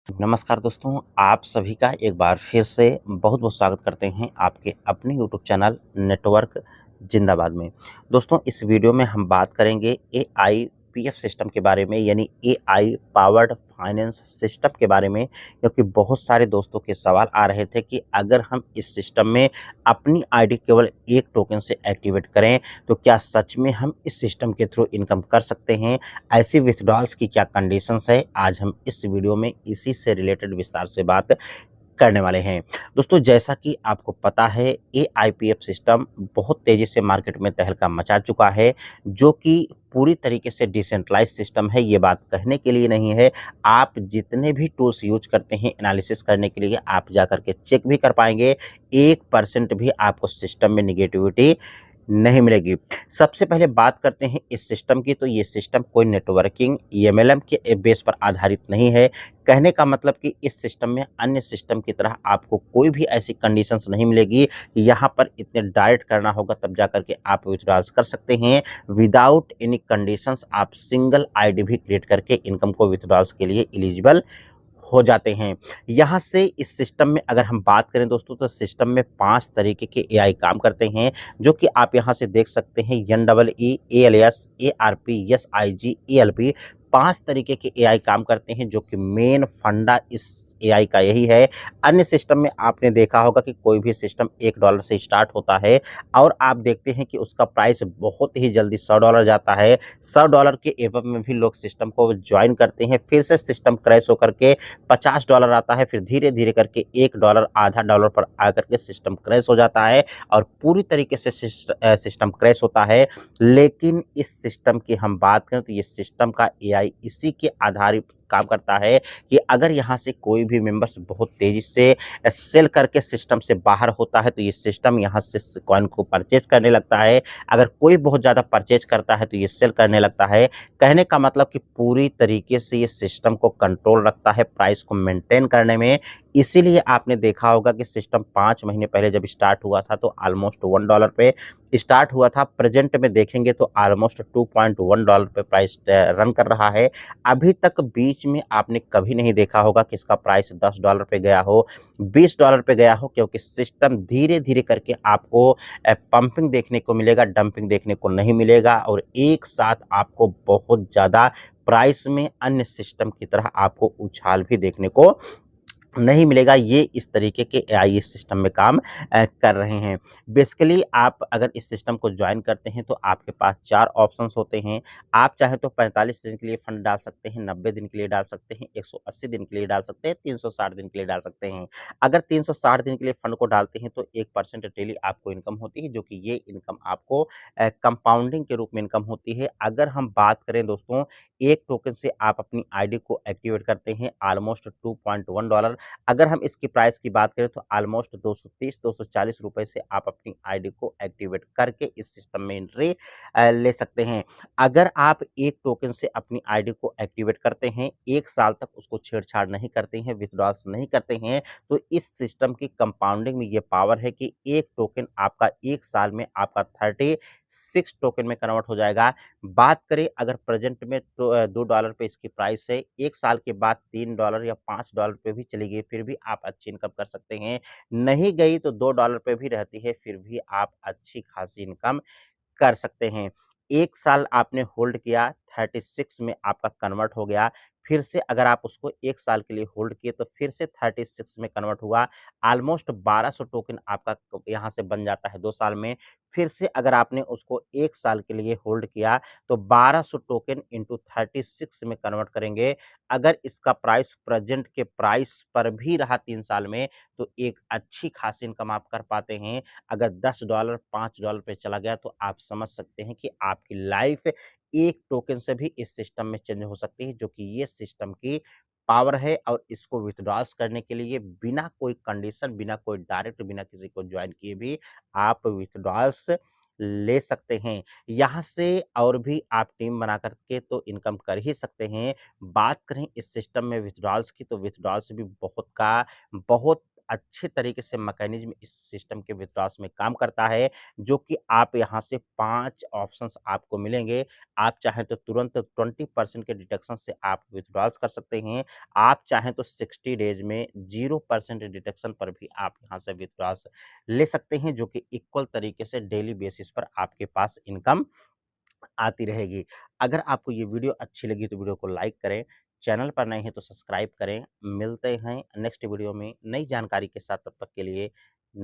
नमस्कार दोस्तों, आप सभी का एक बार फिर से बहुत-बहुत स्वागत करते हैं आपके अपने यूट्यूब चैनल नेटवर्क जिंदाबाद में। दोस्तों, इस वीडियो में हम बात करेंगे एआईपीएफ सिस्टम के बारे में, यानी एआई पावर्ड फाइनेंस सिस्टम के बारे में, क्योंकि बहुत सारे दोस्तों के सवाल आ रहे थे कि अगर हम इस सिस्टम में अपनी आईडी केवल एक टोकन से एक्टिवेट करें, तो क्या सच में हम इस सिस्टम के थ्रू इनकम कर सकते हैं? ऐसी विथड्रॉल्स की क्या कंडीशंस है, आज हम इस वीडियो में इसी से रिलेटेड विस्तार से बात करने वाले हैं। दोस्तों, जैसा कि आपको पता है, एआईपीएफ सिस्टम बहुत तेज़ी से मार्केट में तहलका मचा चुका है, जो कि पूरी तरीके से डिसेंट्रलाइज़ सिस्टम है। ये बात कहने के लिए नहीं है, आप जितने भी टूल्स यूज़ करते हैं एनालिसिस करने के लिए, आप जाकर के चेक भी कर पाएँगे, 1% भी आपको सिस्टम में नेगेटिविटी नहीं मिलेगी। सबसे पहले बात करते हैं इस सिस्टम की, तो ये सिस्टम कोई नेटवर्किंग एमएलएम के बेस पर आधारित नहीं है। कहने का मतलब कि इस सिस्टम में अन्य सिस्टम की तरह आपको कोई भी ऐसी कंडीशंस नहीं मिलेगी। यहाँ पर इतने डायरेक्ट करना होगा तब जाकर के आप विथड्रॉल्स कर सकते हैं। विदाउट एनी कंडीशंस आप सिंगल आईडी भी क्रिएट करके इनकम को विथड्रॉल्स के लिए एलिजिबल हो जाते हैं। यहाँ से इस सिस्टम में अगर हम बात करें दोस्तों, तो सिस्टम में 5 तरीके के एआई काम करते हैं, जो कि आप यहाँ से देख सकते हैं। एनईई, एएलएस, एआरपी, एसआईजी, एएलपी, 5 तरीके के एआई काम करते हैं, जो कि मेन फंडा इस एआई का यही है। अन्य सिस्टम में आपने देखा होगा कि कोई भी सिस्टम $1 से स्टार्ट होता है और आप देखते हैं कि उसका प्राइस बहुत ही जल्दी $100 जाता है। $100 के एवब में भी लोग सिस्टम को ज्वाइन करते हैं, फिर से सिस्टम क्रैश होकर के $50 आता है, फिर धीरे-धीरे करके $1, आधा डॉलर पर आकर के सिस्टम क्रैश हो जाता है और पूरी तरीके से सिस्टम क्रैश होता है। लेकिन इस सिस्टम की हम बात करें, तो ये सिस्टम का एआई इसी के आधारित काम करता है कि अगर यहाँ से कोई भी मेंबर्स बहुत तेज़ी से सेल करके सिस्टम से बाहर होता है, तो ये सिस्टम यहाँ से कॉइन को परचेज करने लगता है। अगर कोई बहुत ज़्यादा परचेज करता है, तो ये सेल करने लगता है। कहने का मतलब कि पूरी तरीके से ये सिस्टम को कंट्रोल रखता है प्राइस को मेंटेन करने में। इसीलिए आपने देखा होगा कि सिस्टम 5 महीने पहले जब स्टार्ट हुआ था, तो ऑलमोस्ट $1 पे स्टार्ट हुआ था। प्रेजेंट में देखेंगे तो ऑलमोस्ट $2.1 पे प्राइस रन कर रहा है। अभी तक बीच में आपने कभी नहीं देखा होगा कि इसका प्राइस $10 पे गया हो, $20 पे गया हो, क्योंकि सिस्टम धीरे-धीरे करके आपको पंपिंग देखने को मिलेगा, डंपिंग देखने को नहीं मिलेगा और एक साथ आपको बहुत ज़्यादा प्राइस में अन्य सिस्टम की तरह आपको उछाल भी देखने को नहीं मिलेगा। ये इस तरीके के एआई इस सिस्टम में काम कर रहे हैं। बेसिकली आप अगर इस सिस्टम को ज्वाइन करते हैं, तो आपके पास 4 ऑप्शंस होते हैं। आप चाहे तो 45 दिन के लिए फंड डाल सकते हैं, 90 दिन के लिए डाल सकते हैं, 180 दिन के लिए डाल सकते हैं, 360 दिन के लिए डाल सकते हैं। अगर 360 दिन के लिए फंड को डालते हैं, तो 1% डेली आपको इनकम होती है, जो कि ये इनकम आपको कंपाउंडिंग के रूप में इनकम होती है। अगर हम बात करें दोस्तों, एक टोकन से आप अपनी आईडी को एक्टिवेट करते हैं ऑलमोस्ट $2.1। अगर हम इसकी प्राइस की बात करें, तो ऑलमोस्ट 230-240 रुपए से आप अपनी आईडी को एक्टिवेट करके इस सिस्टम में एंट्री ले सकते हैं। अगर आप एक टोकन से अपनी आईडी को एक्टिवेट करते हैं, 1 साल तक उसको छेड़छाड़ नहीं करते हैं, विथड्रॉल्स नहीं करते हैं, तो इस सिस्टम की कंपाउंडिंग में ये पावर है कि एक टोकन आपका 1 साल में आपका 36 टोकन में कन्वर्ट हो जाएगा। बात करें अगर प्रेजेंट में, तो $2 पे इसकी प्राइस है, 1 साल के बाद $3 या $5 पे भी चली गई, फिर भी आप अच्छी इनकम कर सकते हैं। नहीं गई तो $2 पे भी रहती है, फिर भी आप अच्छी खासी इनकम कर सकते हैं। 1 साल आपने होल्ड किया, 36 में आपका कन्वर्ट हो गया, फिर से अगर आप उसको 1 साल के लिए होल्ड किए, तो फिर से 36 में कन्वर्ट हुआ, ऑलमोस्ट 1200 टोकन आपका यहाँ से बन जाता है 2 साल में। फिर से अगर आपने उसको 1 साल के लिए होल्ड किया, तो 1200 टोकन इंटू 36 में कन्वर्ट करेंगे। अगर इसका प्राइस प्रेजेंट के प्राइस पर भी रहा 3 साल में, तो एक अच्छी खासी इनकम आप कर पाते हैं। अगर $10 $5 पे चला गया, तो आप समझ सकते हैं कि आपकी लाइफ एक टोकन से भी इस सिस्टम में चेंज हो सकती है, जो कि ये सिस्टम की पावर है। और इसको विथड्रॉल्स करने के लिए बिना कोई कंडीशन, बिना कोई डायरेक्ट, बिना किसी को ज्वाइन किए भी आप विथड्रॉल्स ले सकते हैं। यहाँ से और भी आप टीम बना करके तो इनकम कर ही सकते हैं। बात करें इस सिस्टम में विथड्रॉल्स की, तो विथड्रॉल्स भी बहुत अच्छे तरीके से मैकेनिज़्म इस सिस्टम के विश्वास में काम करता है, जो कि आप यहाँ से 5 ऑप्शंस आपको मिलेंगे। आप चाहें तो तुरंत 20% के डिडक्शन से आप विथड्रॉल्स कर सकते हैं। आप चाहें तो 60 डेज़ में 0% डिडक्शन पर भी आप यहाँ से विथड्रॉल्स ले सकते हैं, जो कि इक्वल तरीके से डेली बेसिस पर आपके पास इनकम आती रहेगी। अगर आपको ये वीडियो अच्छी लगी तो वीडियो को लाइक करें, चैनल पर नए हैं तो सब्सक्राइब करें। मिलते हैं नेक्स्ट वीडियो में नई जानकारी के साथ, तब तक के लिए